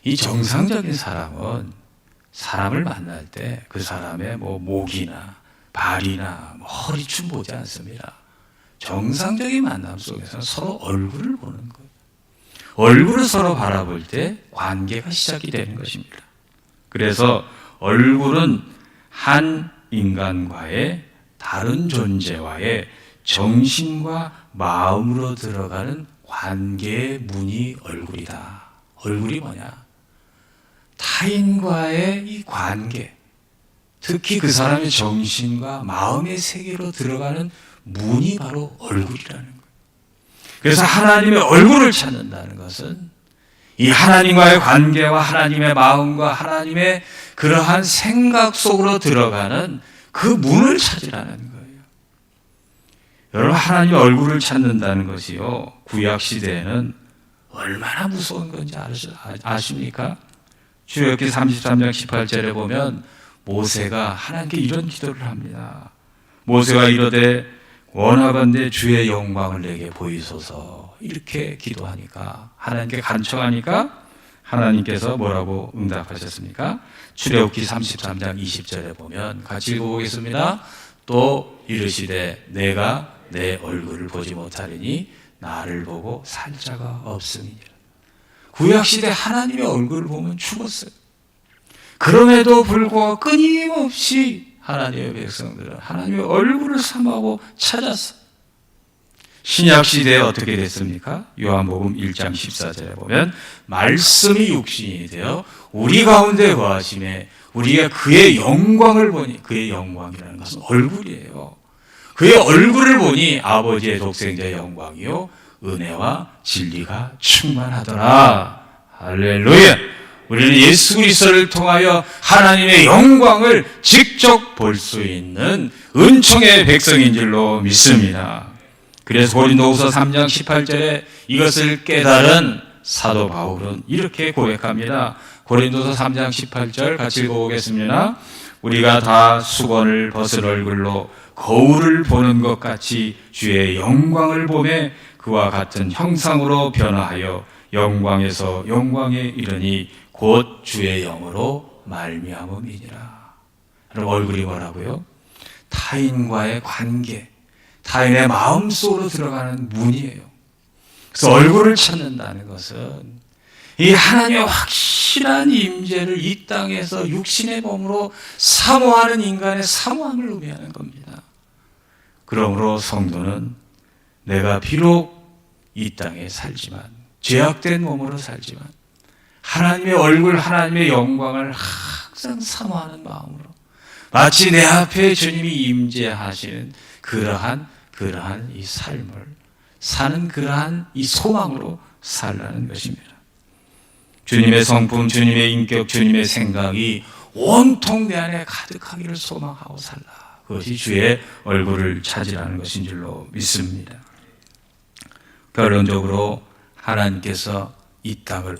이 정상적인 사람은 사람을 만날 때 그 사람의 목이나 발이나 허리춤 보지 않습니다. 정상적인 만남 속에서는 서로 얼굴을 보는 거예요. 얼굴을 서로 바라볼 때 관계가 시작이 되는 것입니다. 그래서 얼굴은 한 인간과의 다른 존재와의 정신과 마음으로 들어가는 관계의 문이 얼굴이다. 얼굴이 뭐냐? 타인과의 이 관계, 특히 그 사람의 정신과 마음의 세계로 들어가는 문이 바로 얼굴이라는 거예요. 그래서 하나님의 얼굴을 찾는다는 것은 이 하나님과의 관계와 하나님의 마음과 하나님의 그러한 생각 속으로 들어가는 그 문을 찾으라는 거예요. 여러분, 하나님의 얼굴을 찾는다는 것이요, 구약 시대에는 얼마나 무서운 건지 아십니까? 출애굽기 33장 18절에 보면 모세가 하나님께 이런 기도를 합니다. 모세가 이르되 원하건대 주의 영광을 내게 보이소서. 이렇게 기도하니까, 하나님께 간청하니까 하나님께서 뭐라고 응답하셨습니까? 출애굽기 33장 20절에 보면 같이 읽어보겠습니다. 또 이르시되 내가 내 얼굴을 보지 못하리니 나를 보고 살 자가 없음이니라. 구약시대 하나님의 얼굴을 보면 죽었어요. 그럼에도 불구하고 끊임없이 하나님의 백성들은 하나님의 얼굴을 삼하고 찾았어요. 신약 시대에 어떻게 됐습니까? 요한복음 1장 14절에 보면 말씀이 육신이 되어 우리 가운데 거하심에 우리가 그의 영광을 보니, 그의 영광이라는 것은 얼굴이에요. 그의 얼굴을 보니 아버지의 독생자의 영광이요 은혜와 진리가 충만하더라. 할렐루야. 우리는 예수 그리스도를 통하여 하나님의 영광을 직접 볼 수 있는 은총의 백성인 줄로 믿습니다. 그래서 고린도후서 3장 18절에 이것을 깨달은 사도 바울은 이렇게 고백합니다. 고린도서 3장 18절 같이 읽어보겠습니다. 우리가 다 수건을 벗은 얼굴로 거울을 보는 것 같이 주의 영광을 보매 그와 같은 형상으로 변화하여 영광에서 영광에 이르니 곧 주의 영으로 말미암음이니라. 여러분, 얼굴이 뭐라고요? 타인과의 관계, 타인의 마음속으로 들어가는 문이에요. 그래서 얼굴을 찾는다는 것은 이 하나님의 확실한 임재를 이 땅에서 육신의 몸으로 사모하는 인간의 사모함을 의미하는 겁니다. 그러므로 성도는 내가 비록 이 땅에 살지만, 죄악된 몸으로 살지만 하나님의 얼굴, 하나님의 영광을 항상 사모하는 마음으로 마치 내 앞에 주님이 임재하시는 그러한 이 삶을 사는 그러한 이 소망으로 살라는 것입니다. 주님의 성품, 주님의 인격, 주님의 생각이 온통 내 안에 가득하기를 소망하고 살라. 그것이 주의 얼굴을 찾으라는 것인 줄로 믿습니다. 결론적으로 하나님께서 이 땅을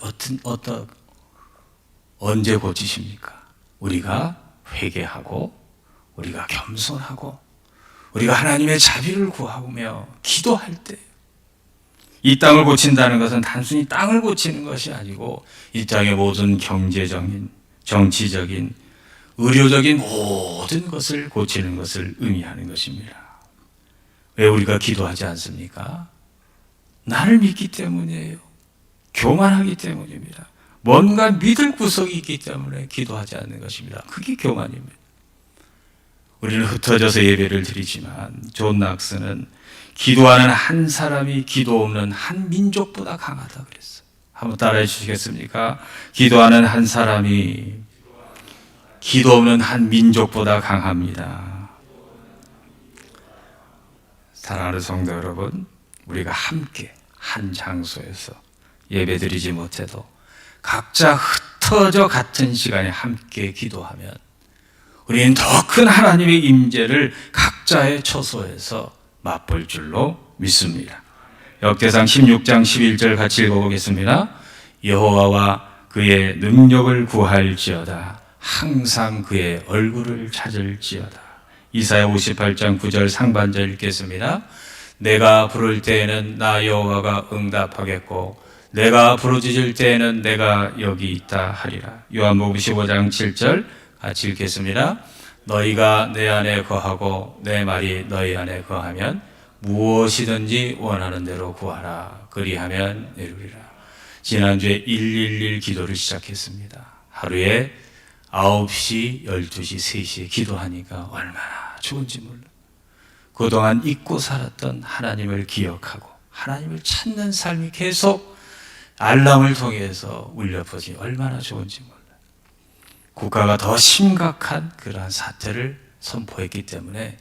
언제 고치십니까? 우리가 회개하고, 우리가 겸손하고, 우리가 하나님의 자비를 구하며 기도할 때, 이 땅을 고친다는 것은 단순히 땅을 고치는 것이 아니고 이 땅의 모든 경제적인, 정치적인, 의료적인 모든 것을 고치는 것을 의미하는 것입니다. 왜 우리가 기도하지 않습니까? 나를 믿기 때문이에요. 교만하기 때문입니다. 뭔가 믿을 구석이 있기 때문에 기도하지 않는 것입니다. 그게 교만입니다. 우리는 흩어져서 예배를 드리지만 존 낙스는 기도하는 한 사람이 기도 없는 한 민족보다 강하다 그랬어요. 한번 따라해 주시겠습니까? 기도하는 한 사람이 기도 없는 한 민족보다 강합니다. 사랑하는 성도 여러분, 우리가 함께 한 장소에서 예배드리지 못해도 각자 흩어져 같은 시간에 함께 기도하면 우리는 더 큰 하나님의 임재를 각자의 처소에서 맛볼 줄로 믿습니다. 역대상 16장 11절 같이 읽어보겠습니다. 여호와와 그의 능력을 구할지어다. 항상 그의 얼굴을 찾을지어다. 이사야 58장 9절 상반절 읽겠습니다. 내가 부를 때에는 나 여호와가 응답하겠고 내가 부르짖을 때에는 내가 여기 있다 하리라. 요한복음 15장 7절 같이 읽겠습니다. 너희가 내 안에 거하고 내 말이 너희 안에 거하면 무엇이든지 원하는 대로 구하라. 그리하면 이루리라. 지난주에 111 기도를 시작했습니다. 하루에 9시, 12시, 3시에 기도하니까 얼마나 좋은지 몰라. 그동안 잊고 살았던 하나님을 기억하고 하나님을 찾는 삶이 계속 알람을 통해서 울려 퍼지니 얼마나 좋은지 몰라. 국가가 더 심각한 그러한 사태를 선포했기 때문에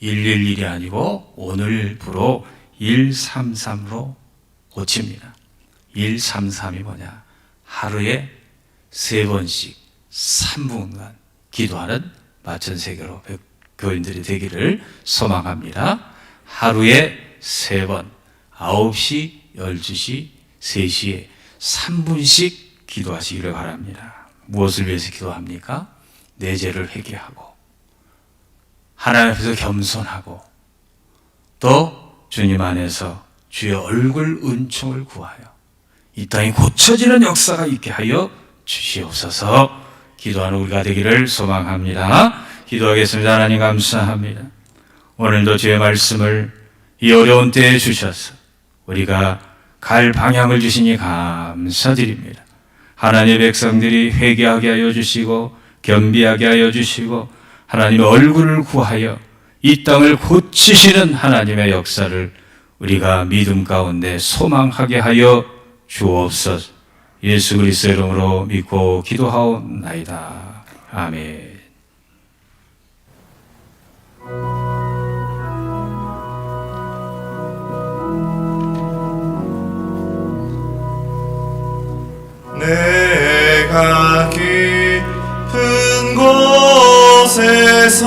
111이 아니고 오늘부로 133으로 고칩니다. 133이 뭐냐? 하루에 3번씩 3분간 기도하는 마천세계로 교인들이 되기를 소망합니다. 하루에 3번 9시, 12시, 3시에 3분씩 기도하시기를 바랍니다. 무엇을 위해서 기도합니까? 내 죄를 회개하고 하나님 앞에서 겸손하고 또 주님 안에서 주의 얼굴 은총을 구하여 이 땅이 고쳐지는 역사가 있게 하여 주시옵소서. 기도하는 우리가 되기를 소망합니다. 기도하겠습니다. 하나님 감사합니다. 오늘도 주의 말씀을 이 어려운 때에 주셔서 우리가 갈 방향을 주시니 감사드립니다. 하나님의 백성들이 회개하게 하여 주시고 겸비하게 하여 주시고 하나님의 얼굴을 구하여 이 땅을 고치시는 하나님의 역사를 우리가 믿음 가운데 소망하게 하여 주옵소서. 예수 그리스도의 이름으로 믿고 기도하옵나이다. 아멘. 내가 깊은 곳에서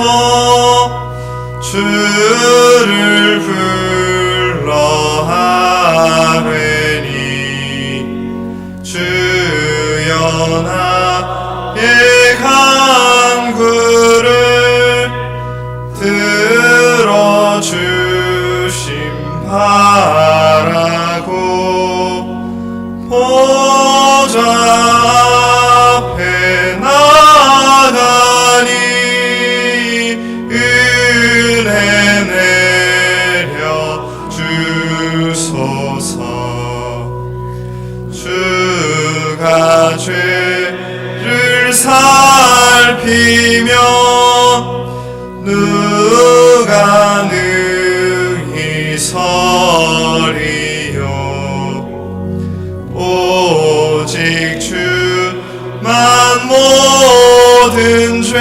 주를 불러 하매니 주여 나의 간구를 들어주심 바라고 보좌 앞에 나가니 은혜 내려 주소서. 주가 죄를 살피며 누가 능히 서리요. 오직 주만 모든 죄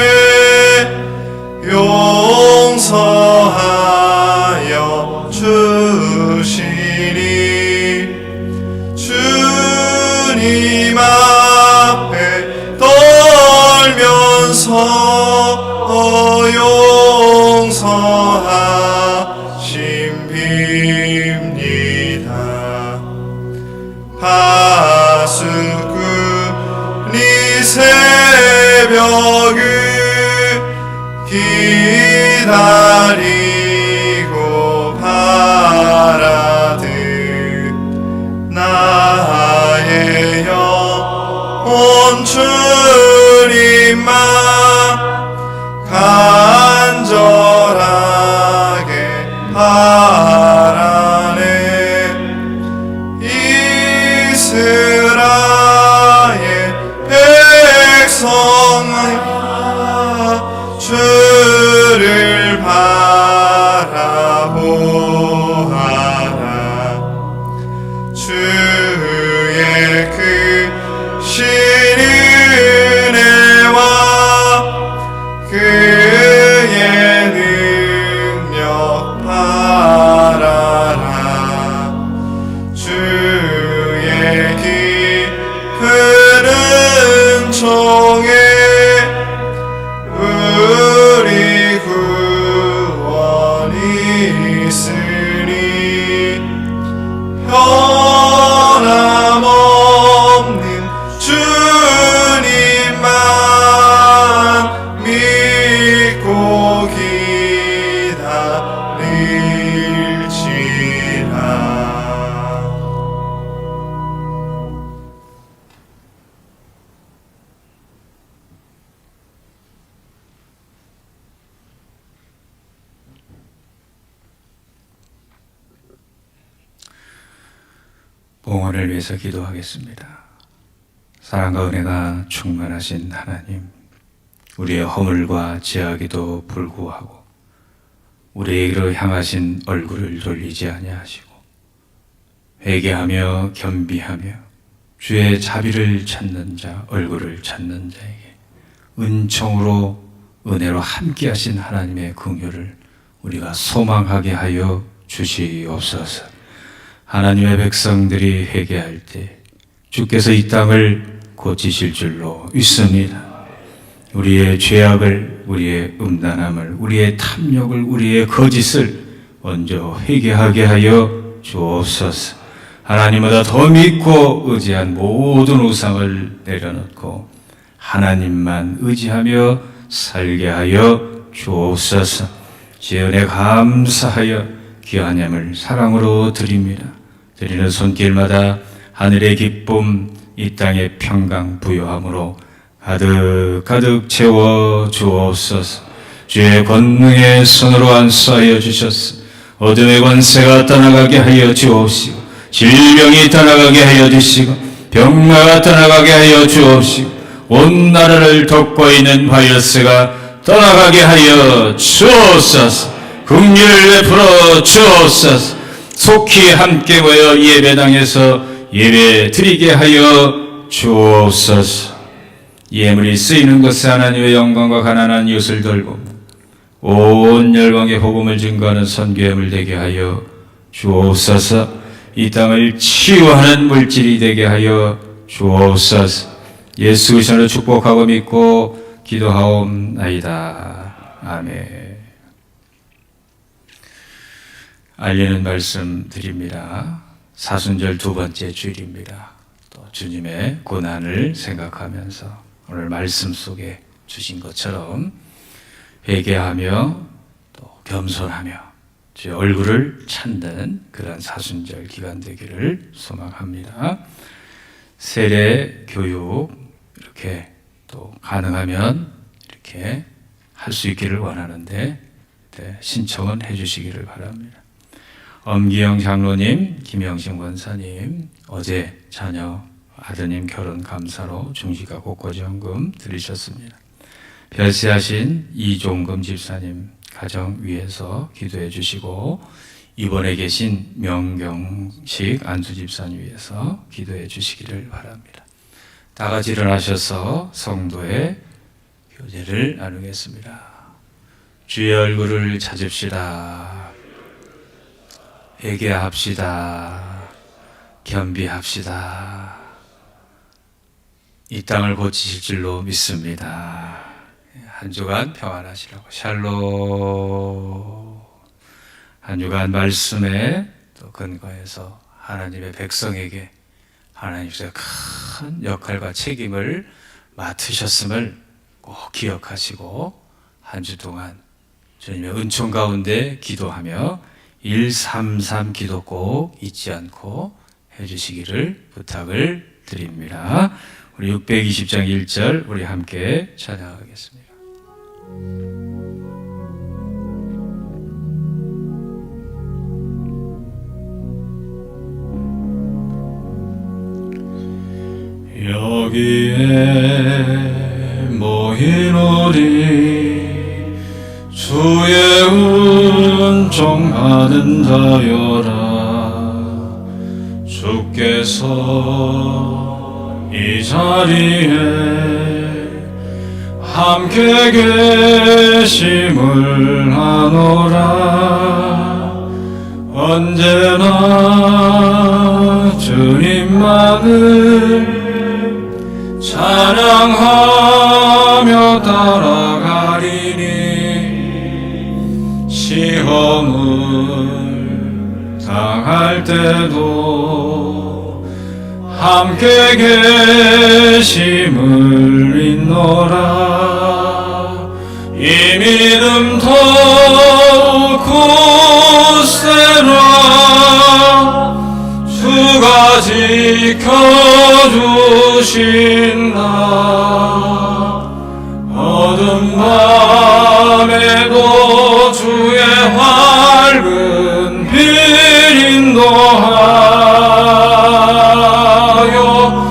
용서하여 주시니 주님 앞에 떨면서 용서하심 빕니다. 파수꾼이 새벽을 기다리고 바라듯 나의 영혼 주님만 간절하게 바라네. 이스라엘 백성아 주를 바라보아라. 주의 크신 은혜와 그의 능력 바라라. 주의 깊은 은총에 우리 구원이 있으니 변함없는 주님만 믿고 기다릴지라. 봉헌을 위해서 기도하겠습니다. 사랑과 은혜가 충만하신 하나님, 우리의 허물과 죄악에도 불구하고 우리에게로 향하신 얼굴을 돌리지 아니하시고 회개하며 겸비하며 주의 자비를 찾는 자, 얼굴을 찾는 자에게 은총으로 은혜로 함께하신 하나님의 긍휼을 우리가 소망하게 하여 주시옵소서. 하나님의 백성들이 회개할 때 주께서 이 땅을 고치실 줄로 믿습니다. 우리의 죄악을, 우리의 음란함을, 우리의 탐욕을, 우리의 거짓을 먼저 회개하게 하여 주옵소서. 하나님보다 더 믿고 의지한 모든 우상을 내려놓고 하나님만 의지하며 살게 하여 주옵소서. 주의 은혜 감사하여 귀한 예물 사랑으로 드립니다. 드리는 손길마다 하늘의 기쁨, 이 땅의 평강 부요함으로 가득 채워 주옵소서. 주의 권능의 손으로 안수하여 주셨소. 어둠의 권세가 떠나가게 하여 주옵시고 질병이 떠나가게 하여 주시고 병마가 떠나가게 하여 주옵시고 온 나라를 덮고 있는 바이러스가 떠나가게 하여 주옵소서. 긍휼을 베풀어 주옵소서. 속히 함께 모여 예배당에서 예배 드리게 하여 주옵소서. 예물이 쓰이는 것에 하나님의 영광과 가난한 이웃을 돌보 온 열방에 복음을 증거하는 선교예물 되게 하여 주옵소서. 이 땅을 치유하는 물질이 되게 하여 주옵소서. 예수 그리스도로 축복하고 믿고 기도하옵나이다. 아멘. 알리는 말씀 드립니다. 사순절 두 번째 주일입니다. 또 주님의 고난을 생각하면서 오늘 말씀 속에 주신 것처럼 회개하며 또 겸손하며 주의 얼굴을 찾는 그런 사순절 기간 되기를 소망합니다. 세례 교육 이렇게 또 가능하면 이렇게 할 수 있기를 원하는데 신청은 해주시기를 바랍니다. 엄기영 장로님, 김영신 권사님 어제 자녀 아드님 결혼 감사로 중시가 곳곳연금 드리셨습니다. 별세하신 이종금 집사님 가정 위해서 기도해 주시고 이번에 계신 명경식 안수 집사님 위해서 기도해 주시기를 바랍니다. 다 같이 일어나셔서 성도의 교제를 나누겠습니다. 주의 얼굴을 찾읍시다. 회개합시다. 겸비합시다. 이 땅을 고치실 줄로 믿습니다. 한 주간 평안하시라고. 샬롬. 한 주간 말씀에 또 근거해서 하나님의 백성에게 하나님께서 큰 역할과 책임을 맡으셨음을 꼭 기억하시고 한 주 동안 주님의 은총 가운데 기도하며 133 기도 꼭 잊지 않고 해주시기를 부탁을 드립니다. 우리 620장 1절 우리 함께 찬양하겠습니다. 여기에 모인 우리 주의 은총 받은 자여라. 주께서 이 자리에 함께 계심을 하노라. 언제나 주님만을 찬양하며 따라가리니 시험을 당할 때도 함께 계심을 믿노라. 이 믿음 더욱 굳세라. 주가 지켜주신다. 어둠 밤에도 주의 밝은 빛 인도하여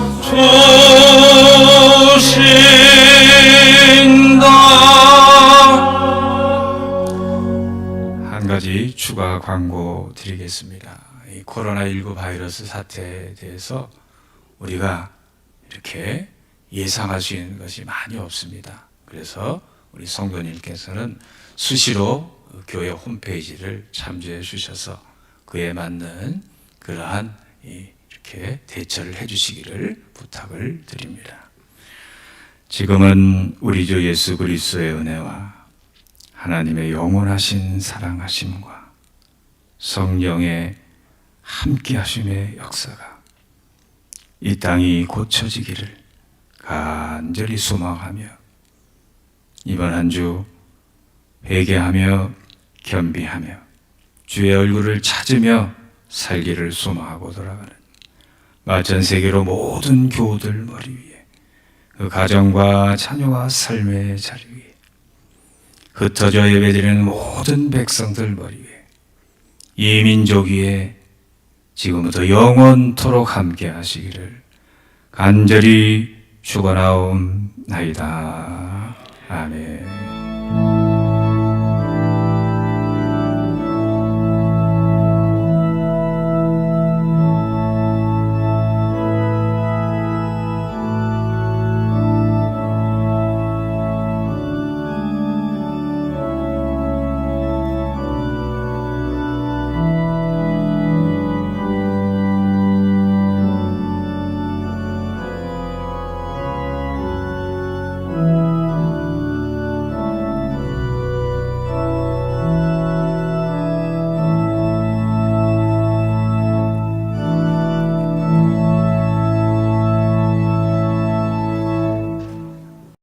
주신다. 한 가지 추가 광고 드리겠습니다. 이 코로나19 바이러스 사태에 대해서 우리가 이렇게 예상할 수 있는 것이 많이 없습니다. 그래서 우리 성도님께서는 수시로 교회 홈페이지를 참조해 주셔서 그에 맞는 그러한 이렇게 대처를 해 주시기를 부탁을 드립니다. 지금은 우리 주 예수 그리스도의 은혜와 하나님의 영원하신 사랑하심과 성령의 함께 하심의 역사가 이 땅이 고쳐지기를 간절히 소망하며 이번 한 주 회개하며 겸비하며 주의 얼굴을 찾으며 살기를 소망하고 돌아가는 전 세계로 모든 교우들 머리 위에 그 가정과 자녀와 삶의 자리 위에 흩어져 예배드리는 모든 백성들 머리 위에 이 민족 위에 지금부터 영원토록 함께 하시기를 간절히 축원하옵나이다. 아멘.